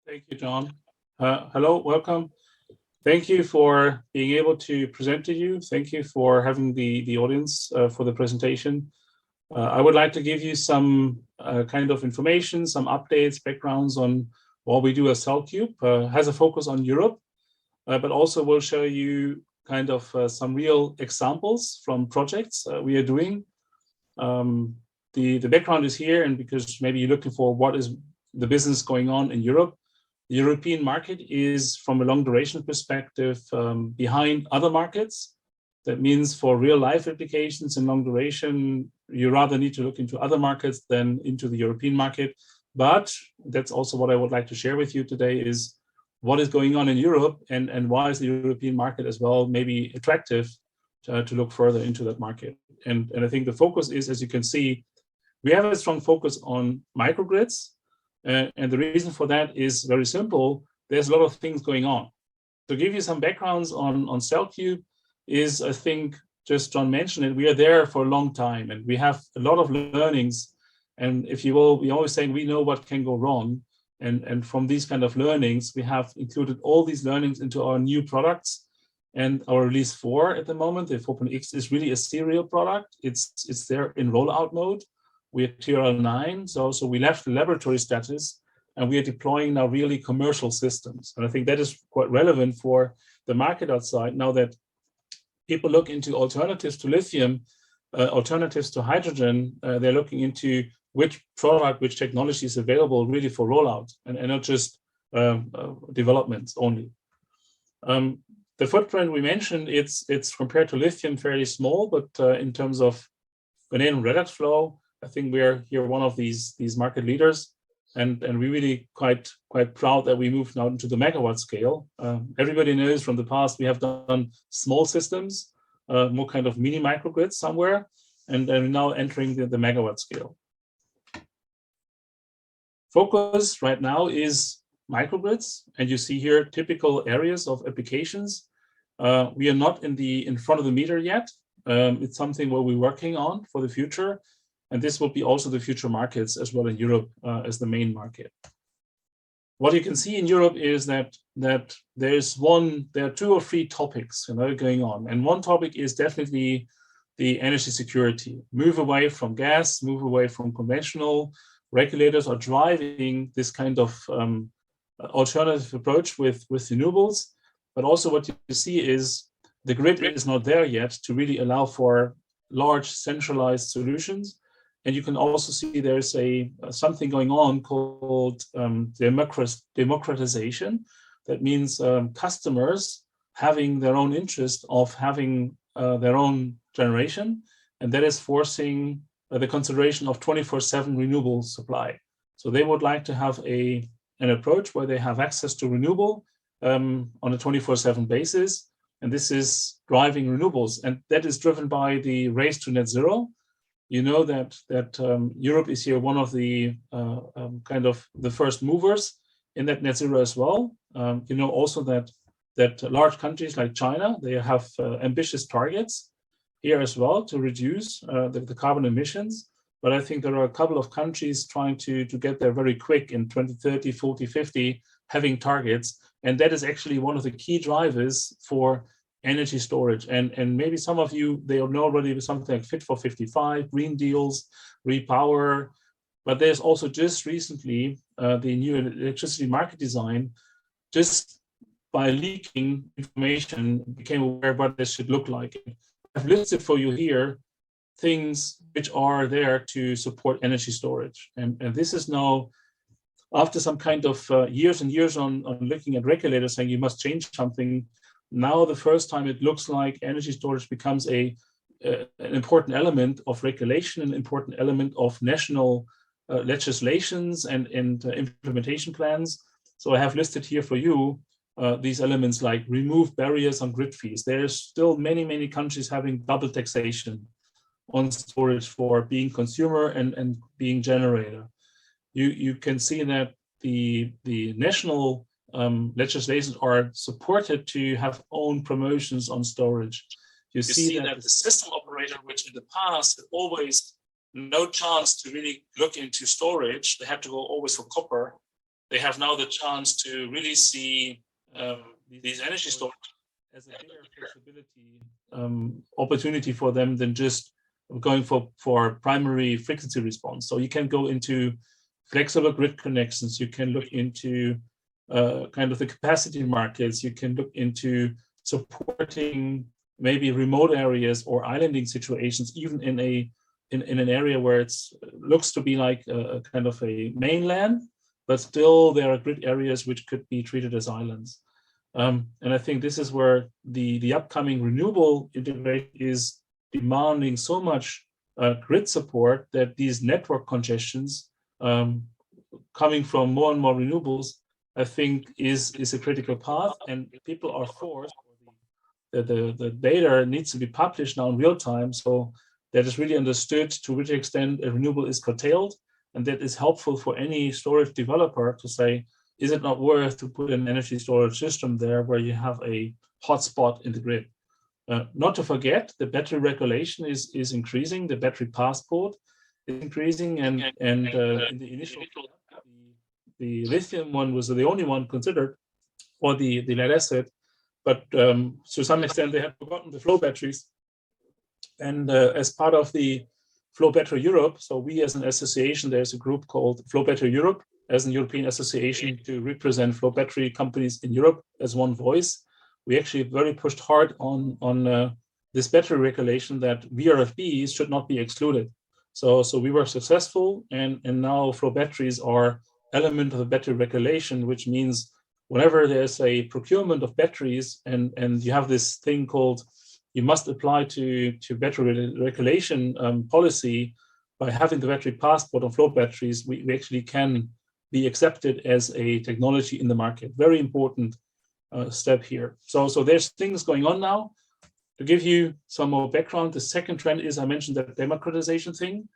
Thank you, John. Hello, welcome. Thank you for being able to present to you. Thank you for having the audience for the presentation. I would like to give you some kind of information, some updates, backgrounds on what we do as CellCube. Has a focus on Europe, but also will show you kind of some real examples from projects we are doing. The background is here, and because maybe you're looking for what is the business going on in Europe. The European market is, from a long duration perspective, behind other markets. That means for real life applications in long duration, you rather need to look into other markets than into the European market. But that's also what I would like to share with you today is what is going on in Europe and why is the European market as well maybe attractive to look further into that market. And I think the focus is, as you can see, we have a strong focus on microgrids. And the reason for that is very simple. There's a lot of things going on. To give you some backgrounds on CellCube is, I think, just John mentioned it, we are there for a long time and we have a lot of learnings. And if you will, we always saying we know what can go wrong. And from these kind of learnings, we have included all these learnings into our new products. And our release 4 at the moment, the 4.x, is really a serial product. It's there in rollout mode. We are TRL9, so we left the laboratory status and we are deploying now really commercial systems. And I think that is quite relevant for the market outside now that people look into alternatives to lithium, alternatives to hydrogen. They're looking into which product, which technology is available really for rollout and not just developments only. The footprint we mentioned, it's compared to lithium fairly small, but in terms of vanadium redox flow, I think we're here one of these market leaders, and we're really quite proud that we moved now into the megawatt scale. Everybody knows from the past we have done small systems, more kind of mini microgrids somewhere, and we're now entering the megawatt scale. Focus right now is microgrids, and you see here typical areas of applications. We are not in front of the meter yet. It's something where we're working on for the future. And this will be also the future markets as well in Europe as the main market. What you can see in Europe is that there are 2 or 3 topics going on. And one topic is definitely the energy security. Move away from gas, move away from conventional. Regulators are driving this kind of alternative approach with renewables. But also what you see is the grid is not there yet to really allow for large centralized solutions. And you can also see there's something going on called democratization. That means customers having their own interest of having their own generation, and that is forcing the consideration of 24/7 renewable supply. So they would like to have an approach where they have access to renewable on a 24/7 basis, and this is driving renewables, and that is driven by the race to net zero. You know that Europe is here one of the kind of the first movers in that net zero as well. You know also that large countries like China, they have ambitious targets here as well to reduce the carbon emissions. But I think there are a couple of countries trying to get there very quick in 2030, 40, 50, having targets. And that is actually one of the key drivers for energy storage. And maybe some of you, they know already something like Fit for 55, Green Deals, Repower. But there's also just recently the new electricity market design, just by leaking information, became aware of what this should look like. I've listed for you here things which are there to support energy storage. And this is now, after some kind of years and years on looking at regulators saying you must change something, now the first time it looks like energy storage becomes an important element of regulation, an important element of national legislations and implementation plans. So I have listed here for you these elements like remove barriers on grid fees. There's still many countries having double taxation on storage for being consumer and being generator. You can see that the national legislations are supported to have own promotions on storage. You see that the system operator, which in the past had always no chance to really look into storage, they had to go always for copper. they have now the chance to really see these energy storage as a bigger flexibility opportunity for them than just going for primary frequency response. So you can go into flexible grid connections, you can look into kind of the capacity markets, you can look into supporting maybe remote areas or islanding situations, even in an area where it looks to be like a kind of a mainland, but still there are grid areas which could be treated as islands. And I think this is where the upcoming renewable integration is demanding so much grid support that these network congestions coming from more and more renewables, I think is a critical path, and people are forced, the data needs to be published now in real time, so that is really understood to which extent a renewable is curtailed, and that is helpful for any storage developer to say, is it not worth to put an energy storage system there where you have a hotspot in the grid? Not to forget, the battery regulation is increasing, the battery passport is increasing, and in the initial, the lithium one was the only one considered for the lead acid, but to some extent they had forgotten the flow batteries. And as part of the Flow Battery Europe, so we as an association, there's a group called Flow Battery Europe as an European association to represent flow battery companies in Europe as one voice. We actually very pushed hard on this battery regulation that VRFBs should not be excluded. So we were successful, and now flow batteries are element of the battery regulation, which means whenever there's a procurement of batteries and you have this thing called you must apply to battery regulation policy by having the battery passport on flow batteries, we actually can be accepted as a technology in the market. Very important step here. So there's things going on now. To give you some more background, the second trend is, I mentioned that democratization thing.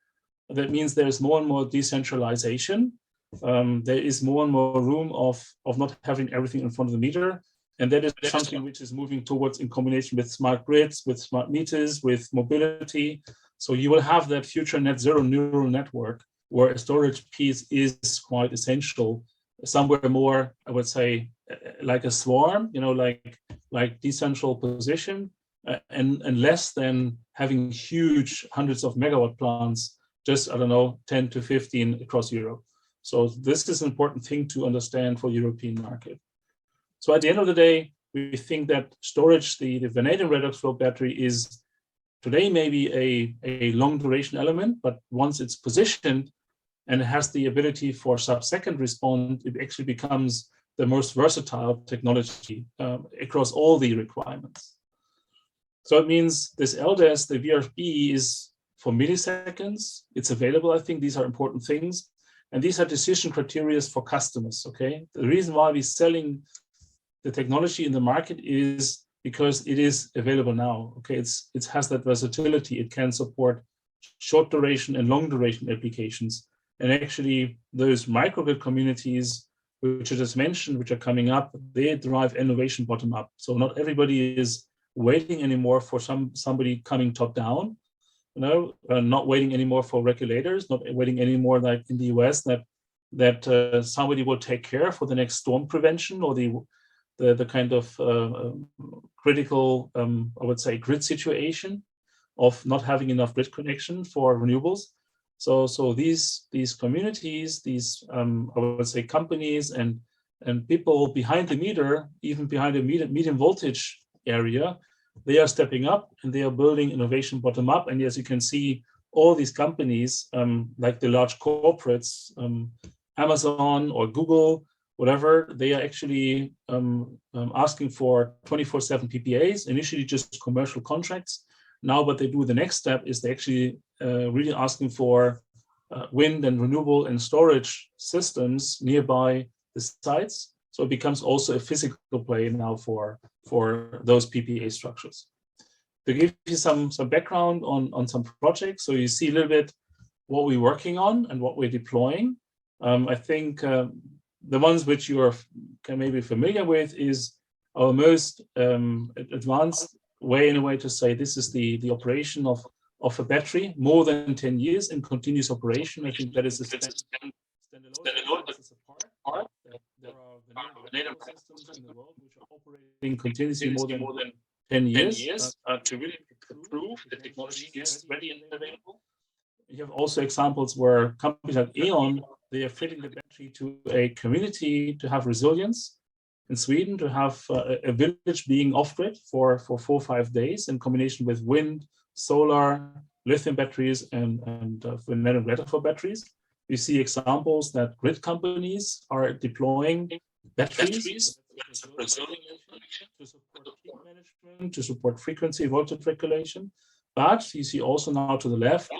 That means there's more and more decentralization. There is more and more room of not having everything in front of the meter. And that is something which is moving towards in combination with smart grids, with smart meters, with mobility. So you will have that future net zero neural network where a storage piece is quite essential. Somewhere more, I would say, like a swarm, like decentral position, and less than having huge hundreds of megawatt plants, just, 10 to 15 across Europe. So this is an important thing to understand for European market. So at the end of the day, we think that storage, the vanadium redox flow battery is today maybe a long duration element, but once it's positioned and it has the ability for sub-second response, it actually becomes the most versatile technology across all the requirements. So it means this LDES, the VRFB, is for milliseconds. It's available. I think these are important things. And these are decision criteria for customers, okay? The reason why we're selling the technology in the market is because it is available now, okay? It has that versatility. It can support short duration and long duration applications. And actually, those microgrid communities, which I just mentioned, which are coming up, they drive innovation bottom up. So not everybody is waiting anymore for somebody coming top down, not waiting anymore for regulators, not waiting anymore like in the US that somebody will take care for the next storm prevention or the kind of critical, I would say, grid situation of not having enough grid connection for renewables. So these communities, these I would say companies and people behind the meter, even behind the medium voltage area, they are stepping up and they are building innovation bottom up. And as you can see, all these companies, like the large corporates, Amazon or Google, whatever, they are actually asking for 24/7 PPAs, initially just commercial contracts. Now what they do, the next step is they actually really asking for wind and renewable and storage systems nearby the sites. So it becomes also a physical play now for those PPA structures. To give you some background on some projects, so you see a little bit what we're working on and what we're deploying. I think the ones which you are maybe familiar with is our most advanced way, in a way to say this is the operation of a battery, more than 10 years in continuous operation. I think that is a standalone. This is a part the native systems in the world which are operating continuously more than 10 years to really prove the technology is ready and available. You have also examples where companies like E.ON, they are fitting the battery to a community to have resilience. In Sweden, to have a village being off-grid for 4 or 5 days in combination with wind, solar, lithium batteries, and magnetograph batteries. We see examples that grid companies are deploying batteries to support peak management, to support frequency voltage regulation. But you see also now to the left,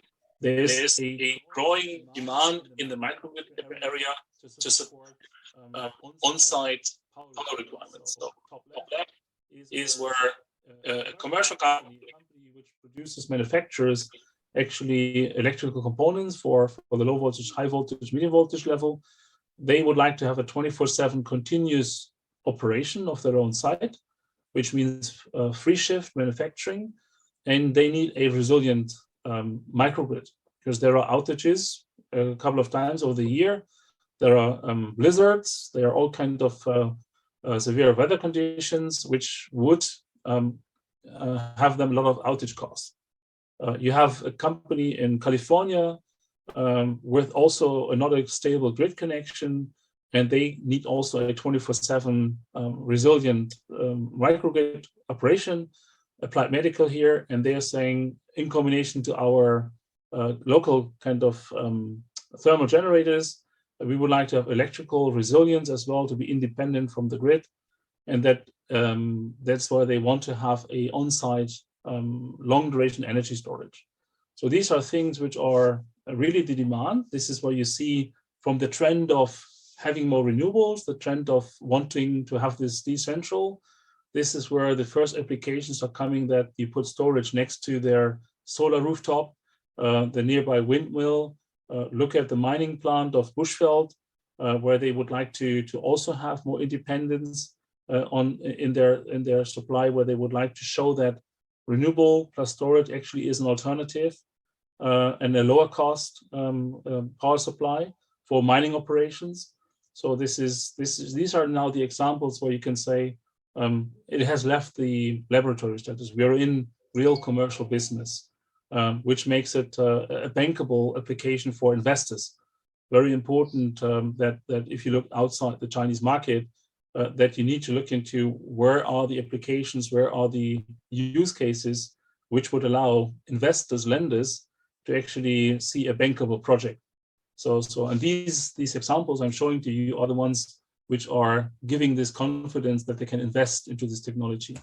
there's a growing demand in the microgrid area to support on-site power requirements. So top left is where a commercial company which manufactures actually electrical components for the low voltage, high voltage, medium voltage level. They would like to have a 24/7 continuous operation of their own site, which means free shift manufacturing, and they need a resilient microgrid because there are outages a couple of times over the year. There are blizzards. There are all kinds of severe weather conditions, which would have them a lot of outage costs. You have a company in California with also another stable grid connection, and they need also a 24/7 resilient microgrid operation. Applied Medical here, and they are saying in combination to our local kind of thermal generators, we would like to have electrical resilience as well to be independent from the grid, and that's why they want to have a on-site long duration energy storage. So these are things which are really the demand. This is where you see from the trend of having more renewables, the trend of wanting to have this decentral. This is where the first applications are coming, that you put storage next to their solar rooftop, the nearby windmill. Look at the mining plant of Bushveld, where they would like to also have more independence in their supply, where they would like to show that renewable plus storage actually is an alternative and a lower cost power supply for mining operations. So these are now the examples where you can say it has left the laboratory status. We are in real commercial business, which makes it a bankable application for investors. Very important that if you look outside the Chinese market, that you need to look into where are the applications, where are the use cases which would allow investors, lenders to actually see a bankable project. So and these examples I'm showing to you are the ones which are giving this confidence that they can invest into this technology.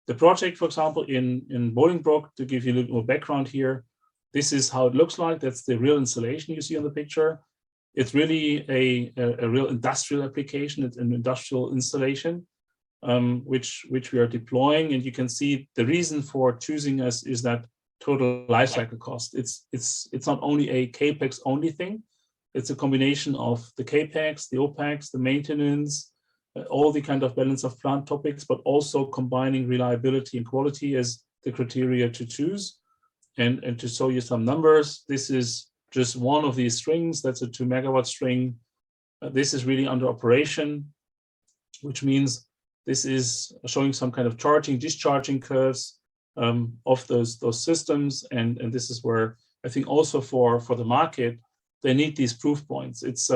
The project, for example, in Bolingbroke, to give you a little more background here, this is how it looks like. That's the real installation you see on the picture. It's really a real industrial application. It's an industrial installation, which we are deploying. And you can see the reason for choosing us is that total lifecycle cost. It's not only a CAPEX only thing. It's a combination of the CAPEX, the OPEX, the maintenance, all the kind of balance of plant topics, but also combining reliability and quality as the criteria to choose. And to show you some numbers, this is just one of these strings. That's a 2 megawatt string. This is really under operation, which means this is showing some kind of charging, discharging curves of those systems. And this is where I think also for the market, they need these proof points. It's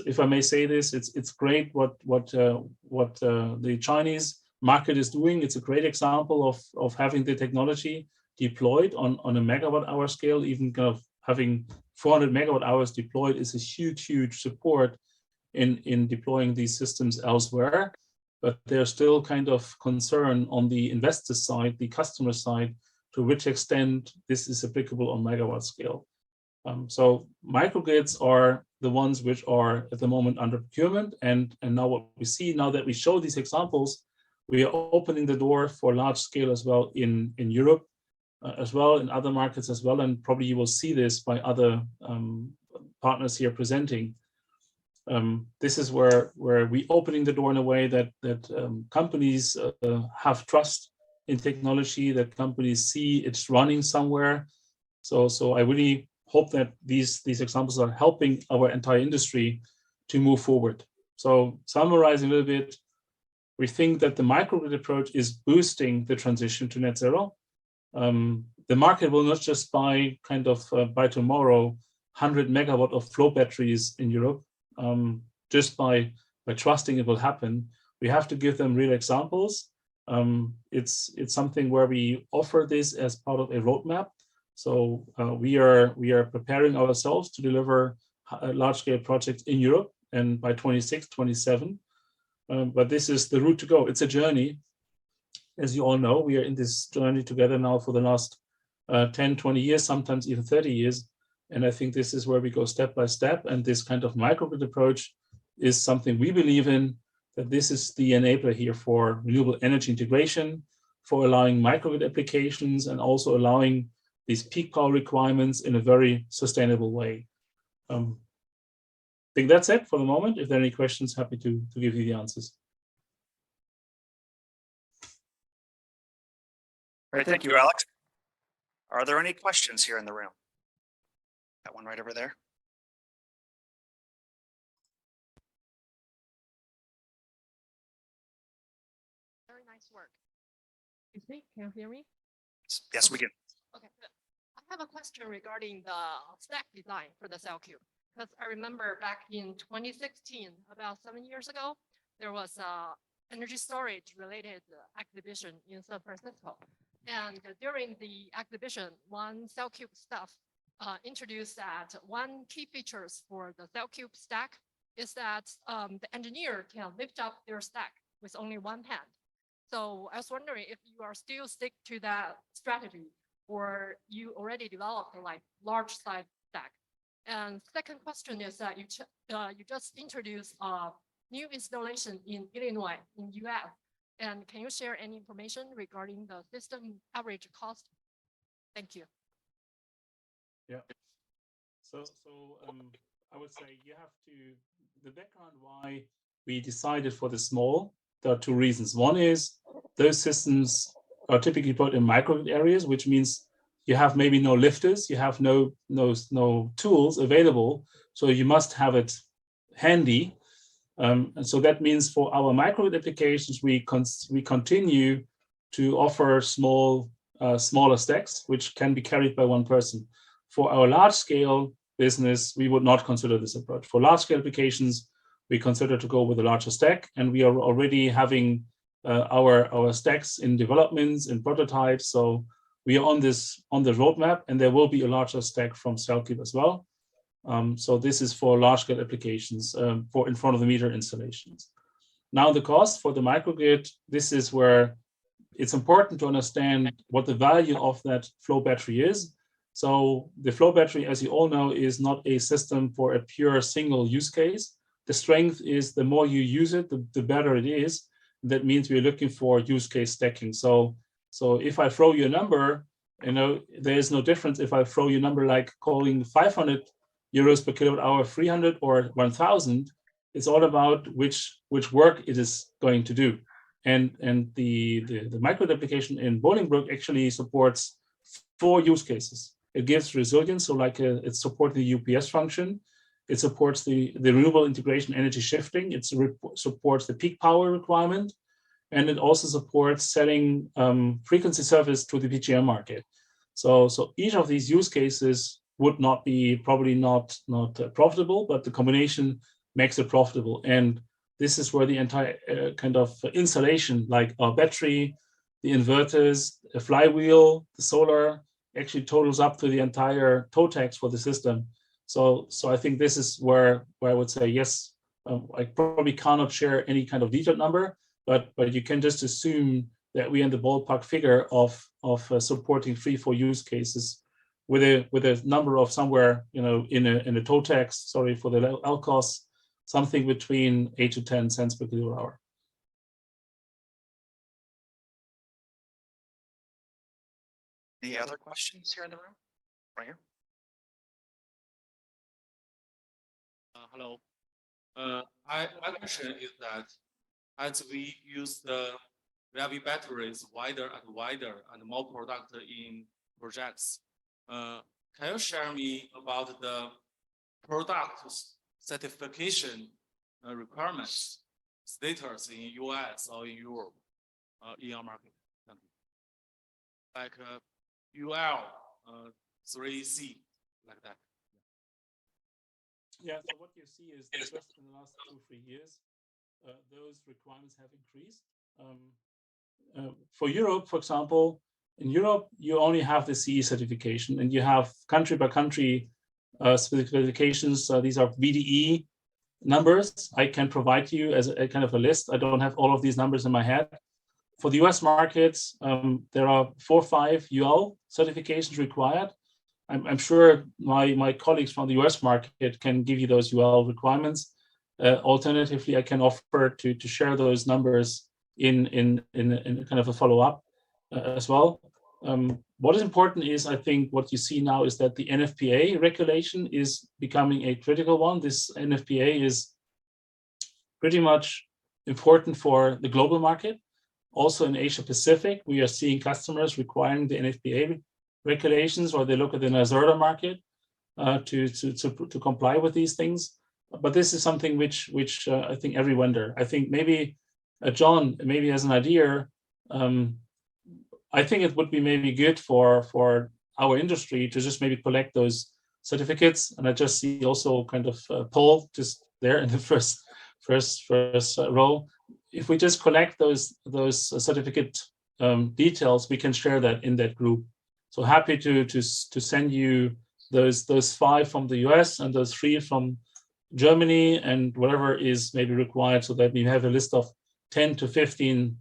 if I may say this, it's great what the Chinese market is doing. It's a great example of having the technology deployed on a megawatt hour scale. Even kind of having 400 megawatt hours deployed is a huge support in deploying these systems elsewhere. But there's still kind of concern on the investor side, the customer side, to which extent this is applicable on megawatt scale. So microgrids are the ones which are at the moment under procurement. And now what we see, now that we show these examples, we are opening the door for large scale as well in Europe, as well in other markets as well. And probably you will see this by other partners here presenting. This is where we opening the door in a way that companies have trust in technology, that companies see it's running somewhere. So I really hope that these examples are helping our entire industry to move forward. So summarizing a little bit, we think that the microgrid approach is boosting the transition to net zero. The market will not just buy by tomorrow 100 megawatt of flow batteries in Europe just by trusting it will happen. We have to give them real examples. It's something where we offer this as part of a roadmap. So we are preparing ourselves to deliver large-scale projects in Europe and by 26, 27. But this is the route to go. It's a journey. As you all know, we are in this journey together now for the last 10, 20 years, sometimes even 30 years. And I think this is where we go step by step. And this kind of microgrid approach is something we believe in, that this is the enabler here for renewable energy integration, for allowing microgrid applications, and also allowing these peak power requirements in a very sustainable way. I think that's it for the moment. If there are any questions, happy to give you the answers. All right, thank you, Alex. Are there any questions here in the room? Got one right over there. Very nice work. Excuse me, can you hear me? Yes, we can. Okay, good. I have a question regarding the stack design for the CellCube. Because I remember back in 2016, about 7 years ago, there was a energy storage related exhibition in San Francisco. And during the exhibition, one CellCube staff introduced that one key features for the CellCube stack is that the engineer can lift up their stack with only one hand. So I was wondering if you are still stick to that strategy, or you already developed a large size stack. And second question is that you just introduced a new installation in Illinois, in US. And can you share any information regarding the system average cost? Thank you. Yeah. So I would say you have to, the background why we decided for the small, there are two reasons. One is those systems are typically put in microgrid areas, which means you have maybe no lifters, you have no tools available, so you must have it handy. And so that means for our microgrid applications, we continue to offer smaller stacks, which can be carried by one person. For our large scale business, we would not consider this approach. For large scale applications, we consider to go with a larger stack, and we are already having our stacks in developments and prototypes. So we are on the roadmap, and there will be a larger stack from CellCube as well. So this is for large scale applications for in front of the meter installations. Now the cost for the microgrid, this is where it's important to understand what the value of that flow battery is. So the flow battery, as you all know, is not a system for a pure single use case. The strength is the more you use it, the better it is. That means we're looking for use case stacking. So if I throw you a number, there is no difference if I throw you a number like calling 500 euros per kilowatt hour, 300 or 1,000. It's all about which work it is going to do. And the microgrid application in Bolingbrook actually supports 4 use cases. It gives resilience, so it supports the UPS function. It supports the renewable integration energy shifting. It supports the peak power requirement. And it also supports selling frequency service to the PGM market. So each of these use cases would not be probably not profitable, but the combination makes it profitable. And this is where the entire kind of installation, like our battery, the inverters, a flywheel, the solar, actually totals up to the entire totex for the system. So I think this is where I would say yes. I probably cannot share any kind of detailed number, but you can just assume that we're in the ballpark figure of supporting 3-4 use cases with a number of somewhere in a totex. Sorry for the LCOS, something between 8 to 10 cents per kilowatt hour. Any other questions here in the room? Right here. Hello. My question is that as we use the VRFB batteries wider and wider and more product in projects, can you share me about the product certification requirements status in US or in Europe in our market? Thank you. Like UL 3C, like that. Yeah, so what you see is that just in the last 2-3 years, those requirements have increased. For Europe, for example, in Europe, you only have the CE certification and you have country by country specifications. These are VDE numbers. I can provide you as a kind of a list. I don't have all of these numbers in my head. For the US markets, there are 4 or 5 UL certifications required. I'm sure my colleagues from the US market can give you those UL requirements. Alternatively, I can offer to share those numbers in kind of a follow-up as well. What is important is, I think, what you see now is that the NFPA regulation is becoming a critical one. This NFPA is pretty much important for the global market. Also in Asia Pacific, we are seeing customers requiring the NFPA regulations, or they look at the NASERDA market to comply with these things. But this is something which I think every vendor, I think maybe John, maybe as an idea, I think it would be maybe good for our industry to just maybe collect those certificates. And I just see also kind of Paul just there in the first row. If we just collect those certificate details, we can share that in that group. So happy to send you those 5 from the US and those 3 from Germany and whatever is maybe required, so that we have a list of 10 to 15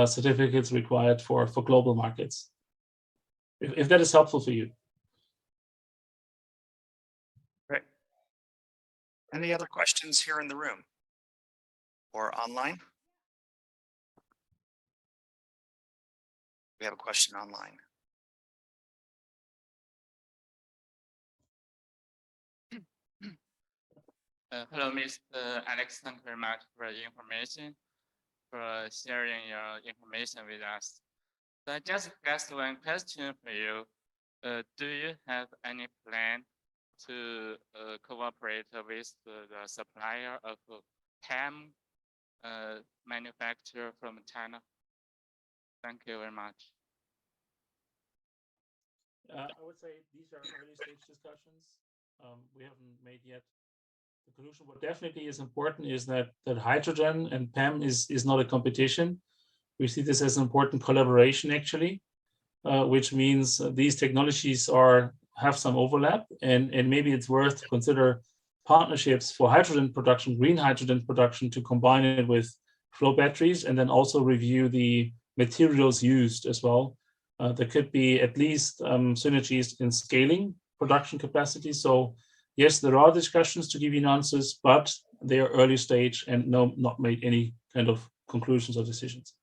certificates required for global markets. If that is helpful for you. Great. Any other questions here in the room or online? We have a question online. Hello, Mr. Alex. Thank you very much for the information, for sharing your information with us. So I just asked one question for you. Do you have any plan to cooperate with the supplier of PEM manufacturer from China? Thank you very much. I would say these are early stage discussions. We haven't made yet the conclusion. What definitely is important is that hydrogen and PEM is not a competition. We see this as an important collaboration, actually, which means these technologies have some overlap, and maybe it's worth to consider partnerships for hydrogen production, green hydrogen production, to combine it with flow batteries, and then also review the materials used as well. There could be at least synergies in scaling production capacity. So yes, there are discussions to give you answers, but they are early stage and not made any kind of conclusions or decisions.